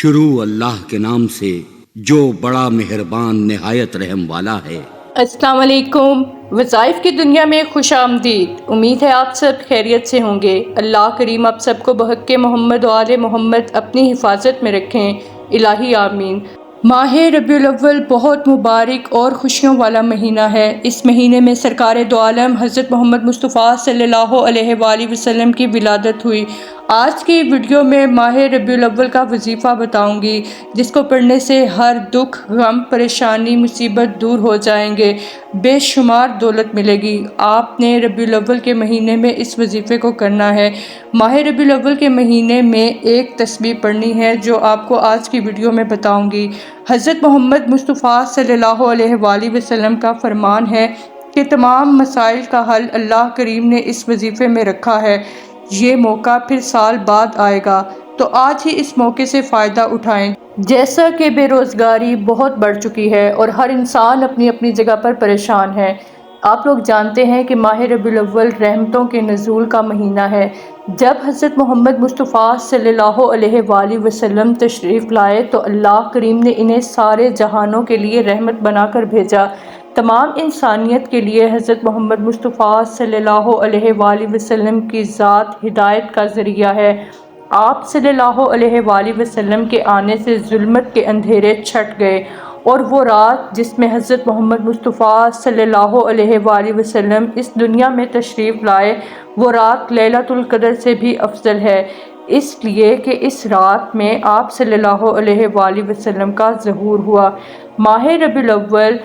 شروع اللہ کے نام سے جو بڑا مہربان نہایت رحم والا ہے۔ السلام علیکم۔ وظائف کی دنیا میں خوش آمدید۔ امید ہے آپ سب خیریت سے ہوں گے۔ اللہ کریم آپ سب کو بحق محمد و آل محمد اپنی حفاظت میں رکھیں، الہی آمین۔ ماہ ربیع الاول بہت مبارک اور خوشیوں والا مہینہ ہے۔ اس مہینے میں سرکار دو عالم حضرت محمد مصطفیٰ صلی اللہ علیہ وآلہ وسلم کی ولادت ہوئی۔ آج کی ویڈیو میں ماہ ربیع الاول کا وظیفہ بتاؤں گی، جس کو پڑھنے سے ہر دکھ، غم، پریشانی، مصیبت دور ہو جائیں گے، بے شمار دولت ملے گی۔ آپ نے ربیع الاول کے مہینے میں اس وظیفے کو کرنا ہے۔ ماہ ربیع الاول کے مہینے میں ایک تسبیح پڑھنی ہے جو آپ کو آج کی ویڈیو میں بتاؤں گی۔ حضرت محمد مصطفیٰ صلی اللہ علیہ وآلہ وسلم کا فرمان ہے کہ تمام مسائل کا حل اللہ کریم نے اس وظیفے میں رکھا ہے۔ یہ موقع پھر سال بعد آئے گا، تو آج ہی اس موقع سے فائدہ اٹھائیں۔ جیسا کہ بے روزگاری بہت بڑھ چکی ہے اور ہر انسان اپنی اپنی جگہ پر پریشان ہے۔ آپ لوگ جانتے ہیں کہ ماہ ربیع الاول رحمتوں کے نزول کا مہینہ ہے۔ جب حضرت محمد مصطفیٰ صلی اللہ علیہ وآلہ وسلم تشریف لائے تو اللہ کریم نے انہیں سارے جہانوں کے لیے رحمت بنا کر بھیجا۔ تمام انسانیت کے لیے حضرت محمد مصطفیٰ صلی اللہ علیہ وآلہ وسلم کی ذات ہدایت کا ذریعہ ہے۔ آپ صلی اللہ علیہ وآلہ وسلم کے آنے سے ظلمت کے اندھیرے چھٹ گئے، اور وہ رات جس میں حضرت محمد مصطفیٰ صلی اللہ علیہ وآلہ وسلم اس دنیا میں تشریف لائے، وہ رات لیلۃ القدر سے بھی افضل ہے، اس لیے کہ اس رات میں آپ صلی اللہ علیہ وآلہ وسلم کا ظہور ہوا۔ ماہ ربیع الاول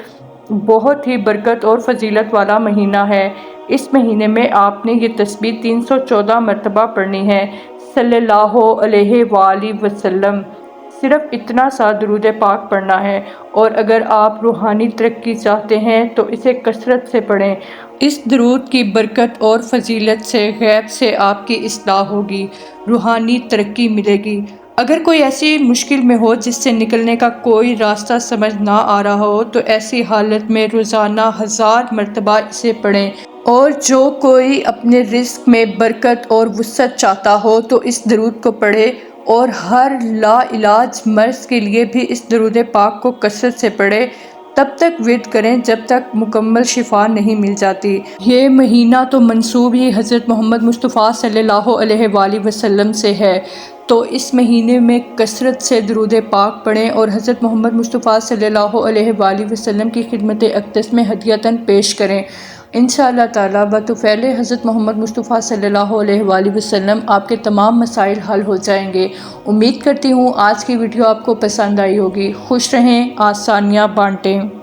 بہت ہی برکت اور فضیلت والا مہینہ ہے۔ اس مہینے میں آپ نے یہ تسبیح 314 مرتبہ پڑھنی ہے، صلی اللہ علیہ وآلہ وسلم۔ صرف اتنا سا درود پاک پڑھنا ہے، اور اگر آپ روحانی ترقی چاہتے ہیں تو اسے کثرت سے پڑھیں۔ اس درود کی برکت اور فضیلت سے غیب سے آپ کی اصلاح ہوگی، روحانی ترقی ملے گی۔ اگر کوئی ایسی مشکل میں ہو جس سے نکلنے کا کوئی راستہ سمجھ نہ آ رہا ہو تو ایسی حالت میں روزانہ 1000 مرتبہ اسے پڑھیں، اور جو کوئی اپنے رزق میں برکت اور وسعت چاہتا ہو تو اس درود کو پڑھے، اور ہر لا علاج مرض کے لیے بھی اس درود پاک کو کثرت سے پڑھے۔ تب تک ورد کریں جب تک مکمل شفا نہیں مل جاتی۔ یہ مہینہ تو منسوب ہی حضرت محمد مصطفیٰ صلی اللہ علیہ وآلہ وسلم سے ہے، تو اس مہینے میں کثرت سے درود پاک پڑھیں اور حضرت محمد مصطفیٰ صلی اللہ علیہ وآلہ وسلم کی خدمت اقدس میں ہدیۃً پیش کریں۔ انشاءاللہ تعالیٰ بطفیل حضرت محمد مصطفیٰ صلی اللہ علیہ وآلہ وسلم آپ کے تمام مسائل حل ہو جائیں گے۔ امید کرتی ہوں آج کی ویڈیو آپ کو پسند آئی ہوگی۔ خوش رہیں، آسانیاں بانٹیں۔